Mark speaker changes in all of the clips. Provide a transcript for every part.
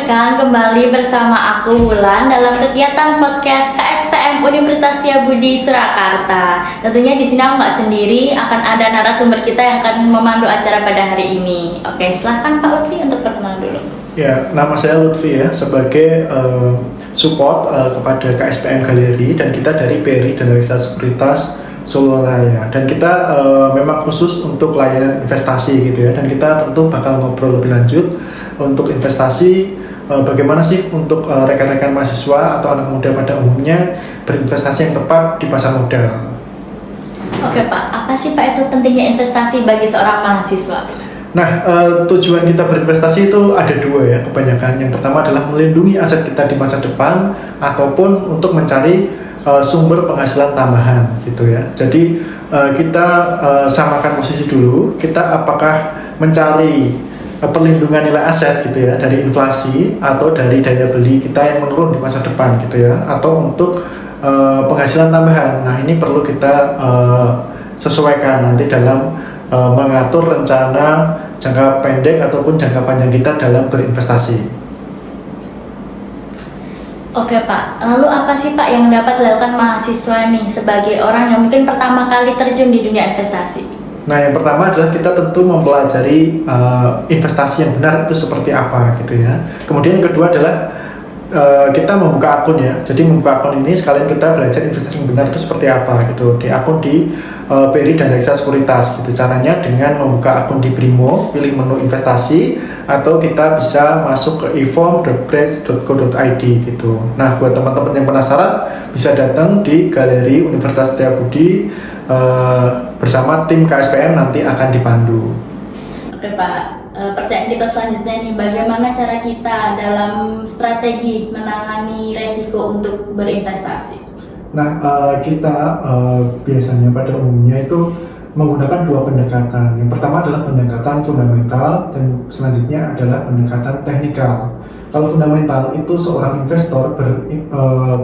Speaker 1: rekan, kembali bersama aku Wulan dalam kegiatan podcast KSPM Universitas Setiabudi Surakarta. Tentunya di sini aku nggak sendiri, akan ada narasumber kita yang akan memandu acara pada hari ini. Oke, silahkan Pak Lutfi untuk perkenalan dulu.
Speaker 2: Ya, nama saya Lutfi ya, sebagai support kepada KSPM Galeri, dan kita dari PRI dan Universitas Sekuritas Solo Raya, dan kita memang khusus untuk layanan investasi gitu ya, dan kita tentu bakal ngobrol lebih lanjut untuk investasi, bagaimana sih untuk rekan-rekan mahasiswa atau anak muda pada umumnya berinvestasi yang tepat di pasar modal.
Speaker 1: Oke Pak, apa sih Pak itu pentingnya investasi bagi seorang mahasiswa?
Speaker 2: Nah, tujuan kita berinvestasi itu ada dua ya kebanyakan. Yang pertama adalah melindungi aset kita di masa depan, ataupun untuk mencari sumber penghasilan tambahan gitu ya. Jadi kita samakan posisi dulu, kita apakah mencari perlindungan nilai aset gitu ya dari inflasi, atau dari daya beli kita yang menurun di masa depan gitu ya, atau untuk penghasilan tambahan. Nah, ini perlu kita sesuaikan nanti dalam mengatur rencana jangka pendek ataupun jangka panjang kita dalam berinvestasi.
Speaker 1: Oke Pak, lalu apa sih Pak yang dapat dilakukan mahasiswa nih sebagai orang yang mungkin pertama kali terjun di dunia investasi?
Speaker 2: Nah, yang pertama adalah kita tentu mempelajari investasi yang benar itu seperti apa gitu ya. Kemudian yang kedua adalah kita membuka akun ya. Jadi membuka akun ini sekalian kita belajar investasi yang benar itu seperti apa gitu. Di akun di PRI dan Universitas Sekuritas gitu. Caranya dengan membuka akun di Brimo, pilih menu investasi, atau kita bisa masuk ke eform.press.co.id gitu. Nah, buat teman-teman yang penasaran bisa datang di Galeri Universitas Setiabudi bersama tim KSPM nanti akan dipandu.
Speaker 1: Oke Pak, pertanyaan kita selanjutnya nih, bagaimana cara kita dalam strategi menangani resiko untuk berinvestasi?
Speaker 2: Nah, kita biasanya pada umumnya itu menggunakan dua pendekatan. Yang pertama adalah pendekatan fundamental, dan selanjutnya adalah pendekatan teknikal. Kalau fundamental itu seorang investor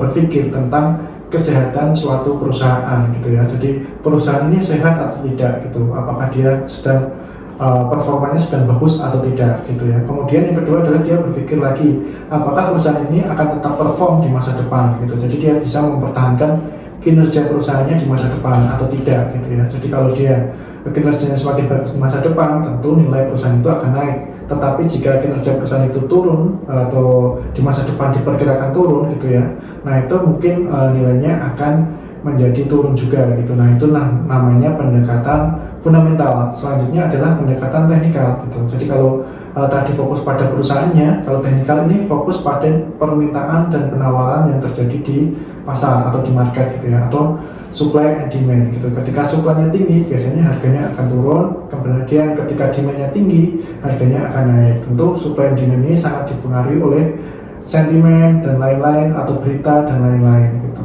Speaker 2: berpikir tentang kesehatan suatu perusahaan gitu ya. Jadi perusahaan ini sehat atau tidak gitu. Apakah dia sedang performanya sedang bagus atau tidak gitu ya. Kemudian yang kedua adalah dia berpikir lagi, apakah perusahaan ini akan tetap perform di masa depan gitu. Jadi dia bisa mempertahankan kinerja perusahaannya di masa depan atau tidak gitu ya. Jadi kalau dia kinerjanya semakin bagus di masa depan, tentu nilai perusahaan itu akan naik. Tetapi jika kinerja perusahaan itu turun atau di masa depan diperkirakan turun gitu ya, nah itu mungkin nilainya akan menjadi turun juga gitu. Nah, itu namanya pendekatan fundamental. Selanjutnya adalah pendekatan teknikal gitu. Jadi kalau tadi fokus pada perusahaannya, kalau teknikal ini fokus pada permintaan dan penawaran yang terjadi di pasar atau di market gitu ya, atau supply and demand gitu. Ketika supply-nya tinggi, biasanya harganya akan turun. Kemudian ketika demand-nya tinggi, harganya akan naik. Tentu supply and demand ini sangat dipengaruhi oleh sentimen dan lain-lain, atau berita dan lain-lain gitu.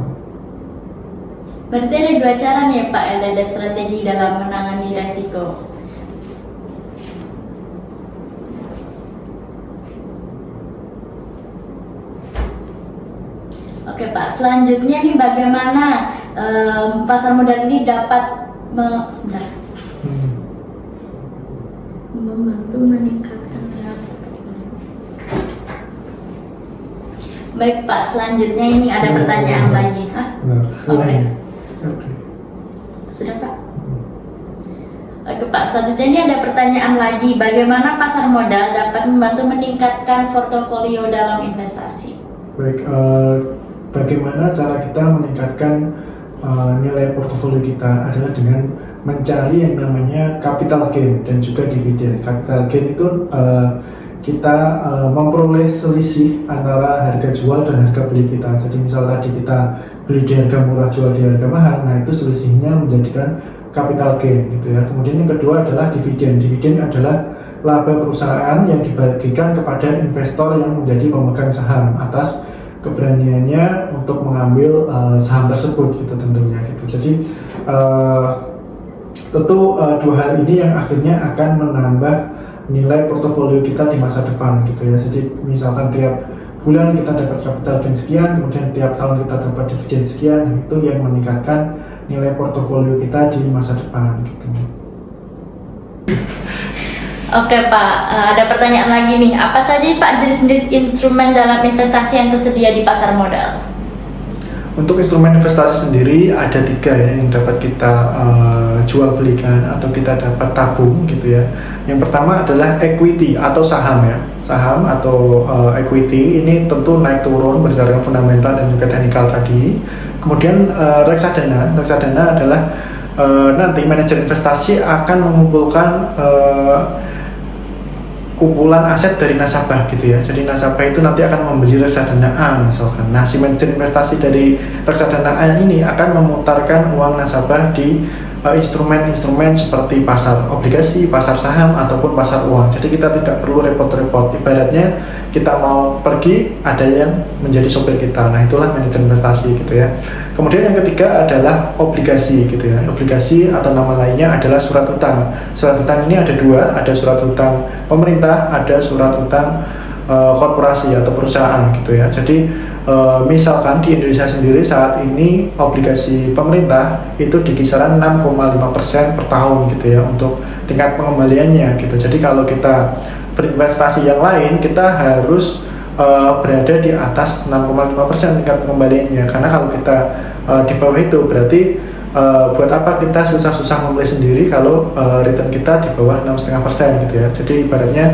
Speaker 1: Berarti ada dua cara nih Pak, ada strategi dalam menangani resiko. Oke Pak, selanjutnya nih bagaimana pasar modal ini dapat membantu meningkatkan Baik Pak, selanjutnya ini ada pertanyaan lagi. Oke. Sudah Pak? Oke Pak, selanjutnya ini ada pertanyaan lagi. Bagaimana pasar modal dapat membantu meningkatkan portofolio dalam investasi?
Speaker 2: Baik, bagaimana cara kita meningkatkan nilai portofolio kita adalah dengan mencari yang namanya capital gain dan juga dividen. Capital gain itu kita memperoleh selisih antara harga jual dan harga beli kita. Jadi misal tadi kita beli di harga murah, jual di harga mahal, nah itu selisihnya menjadikan capital gain gitu ya. Kemudian yang kedua adalah dividen. Dividen adalah laba perusahaan yang dibagikan kepada investor yang menjadi pemegang saham atas keberaniannya untuk mengambil saham tersebut gitu tentunya gitu. Jadi tentu dua hal ini yang akhirnya akan menambah nilai portofolio kita di masa depan gitu ya. Jadi misalkan tiap bulan kita dapat capital gain sekian, kemudian tiap tahun kita dapat dividen sekian, itu yang meningkatkan nilai portofolio kita di masa depan gitu.
Speaker 1: Oke Pak, ada pertanyaan lagi nih. Apa saja Pak jenis-jenis instrumen dalam investasi yang tersedia di pasar modal?
Speaker 2: Untuk instrumen investasi sendiri ada 3 ya yang dapat kita jual belikan atau kita dapat tabung gitu ya. Yang pertama adalah equity atau saham ya. Saham atau equity ini tentu naik turun berdasarkan fundamental dan juga teknikal tadi. Kemudian reksadana adalah nanti manajer investasi akan mengumpulkan kumpulan aset dari nasabah gitu ya. Jadi nasabah itu nanti akan membeli reksadana A misalkan. Nah, si manajer investasi dari reksadana A ini akan memutarkan uang nasabah di instrumen-instrumen seperti pasar obligasi, pasar saham ataupun pasar uang. Jadi kita tidak perlu repot-repot. Ibaratnya kita mau pergi ada yang menjadi sopir kita. Nah, itulah manajer investasi gitu ya. Kemudian yang ketiga adalah obligasi gitu ya. Obligasi atau nama lainnya adalah surat utang. Surat utang ini ada 2, ada surat utang pemerintah, ada surat utang korporasi atau perusahaan gitu ya. Jadi misalkan di Indonesia sendiri saat ini obligasi pemerintah itu di kisaran 6,5% per tahun gitu ya untuk tingkat pengembaliannya gitu. Jadi kalau kita berinvestasi yang lain kita harus berada di atas 6,5% tingkat pengembaliannya, karena kalau kita di bawah itu berarti buat apa kita susah-susah membeli sendiri kalau return kita di bawah 6,5% gitu ya. Jadi ibaratnya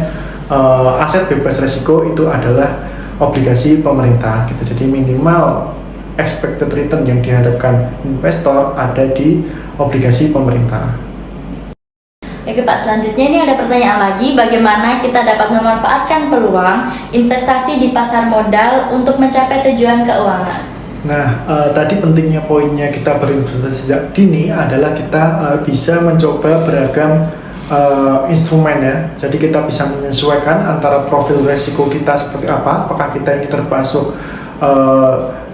Speaker 2: aset bebas resiko itu adalah obligasi pemerintah gitu. Jadi minimal expected return yang diharapkan investor ada di obligasi pemerintah.
Speaker 1: Oke Pak, selanjutnya ini ada pertanyaan lagi, bagaimana kita dapat memanfaatkan peluang investasi di pasar modal untuk mencapai tujuan keuangan?
Speaker 2: Nah, tadi pentingnya poinnya kita berinvestasi sejak dini adalah kita bisa mencoba beragam instrumen ya. Jadi kita bisa menyesuaikan antara profil resiko kita seperti apa, apakah kita ini termasuk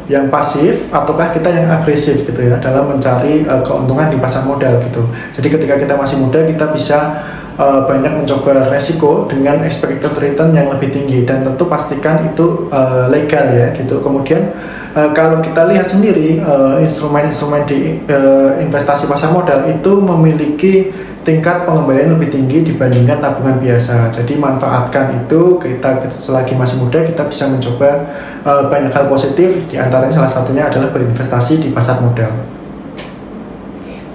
Speaker 2: yang pasif ataukah kita yang agresif gitu ya dalam mencari keuntungan di pasar modal gitu. Jadi ketika kita masih muda kita bisa banyak mencoba resiko dengan expected return yang lebih tinggi, dan tentu pastikan itu legal ya gitu. Kemudian kalau kita lihat sendiri instrumen-instrumen di investasi pasar modal itu memiliki tingkat pengembalian lebih tinggi dibandingkan tabungan biasa. Jadi manfaatkan itu, kita selagi masih muda kita bisa mencoba banyak hal positif, diantaranya salah satunya adalah berinvestasi di pasar modal.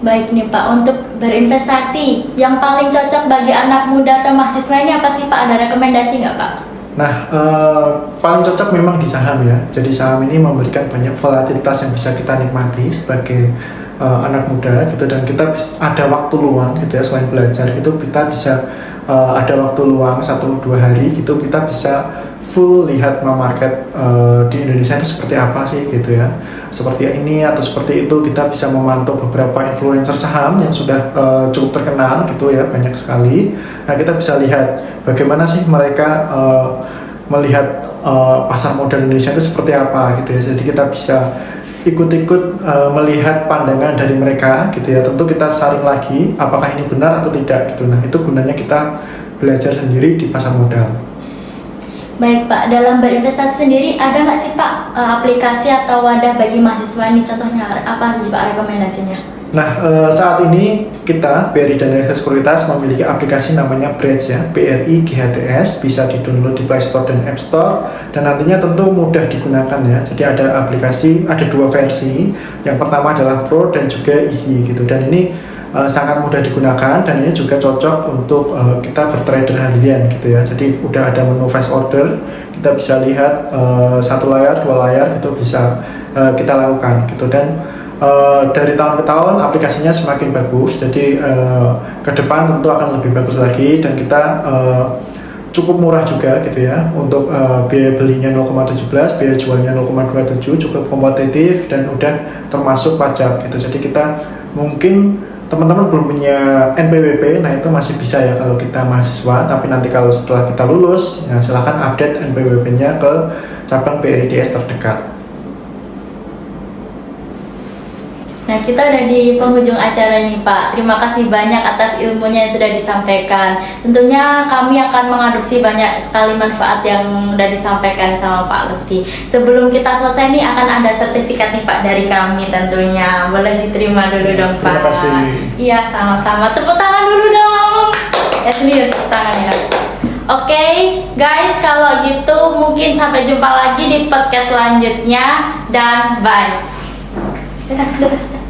Speaker 1: Baik nih Pak, untuk berinvestasi yang paling cocok bagi anak muda atau mahasiswa ini apa sih Pak? Ada rekomendasi nggak Pak?
Speaker 2: Nah, paling cocok memang di saham ya. Jadi saham ini memberikan banyak volatilitas yang bisa kita nikmati sebagai anak muda gitu, dan kita ada waktu luang gitu ya, selain belajar gitu kita bisa ada waktu luang 1-2 hari gitu, kita bisa full lihat market di Indonesia itu seperti apa sih gitu ya, seperti ini atau seperti itu. Kita bisa memantau beberapa influencer saham yang sudah cukup terkenal gitu ya, banyak sekali. Nah, kita bisa lihat bagaimana sih mereka melihat pasar modal Indonesia itu seperti apa gitu ya. Jadi kita bisa ikut-ikut melihat pandangan dari mereka gitu ya. Tentu kita saring lagi apakah ini benar atau tidak gitu. Nah, itu gunanya kita belajar sendiri di pasar modal.
Speaker 1: Baik Pak, dalam berinvestasi sendiri ada nggak sih Pak aplikasi atau wadah bagi mahasiswa ini? Contohnya apa sih Pak rekomendasinya?
Speaker 2: Nah, saat ini kita BRI Dana Sekuritas memiliki aplikasi namanya Bridge ya, BRI GHTS, bisa di-download di Play Store dan App Store, dan nantinya tentu mudah digunakan ya. Jadi ada aplikasi, ada 2 versi. Yang pertama adalah Pro dan juga Easy gitu, dan ini sangat mudah digunakan, dan ini juga cocok untuk kita bertrader harian gitu ya. Jadi udah ada menu fast order, kita bisa lihat 1 layar, 2 layar itu bisa kita lakukan gitu, dan dari tahun ke tahun aplikasinya semakin bagus. Jadi ke depan tentu akan lebih bagus lagi, dan kita cukup murah juga gitu ya. Untuk biaya belinya 0,17, biaya jualnya 0,27, cukup kompetitif dan udah termasuk pajak gitu. Jadi kita mungkin teman-teman belum punya NPWP, nah itu masih bisa ya kalau kita mahasiswa. Tapi nanti kalau setelah kita lulus, ya silahkan update NPWP-nya ke cabang BRIDS terdekat.
Speaker 1: Nah, kita udah di penghujung acara ini Pak. Terima kasih banyak atas ilmunya yang sudah disampaikan. Tentunya kami akan mengadopsi banyak sekali manfaat yang udah disampaikan sama Pak Lutfi. Sebelum kita selesai nih akan ada sertifikat nih Pak dari kami tentunya. Boleh diterima dulu dong Pak.
Speaker 2: Terima kasih.
Speaker 1: Iya, sama-sama. Tepuk tangan dulu dong. Ya sendiri tepuk tangan ya. Oke, guys, kalau gitu mungkin sampai jumpa lagi di podcast selanjutnya dan bye. Dadah, dadah.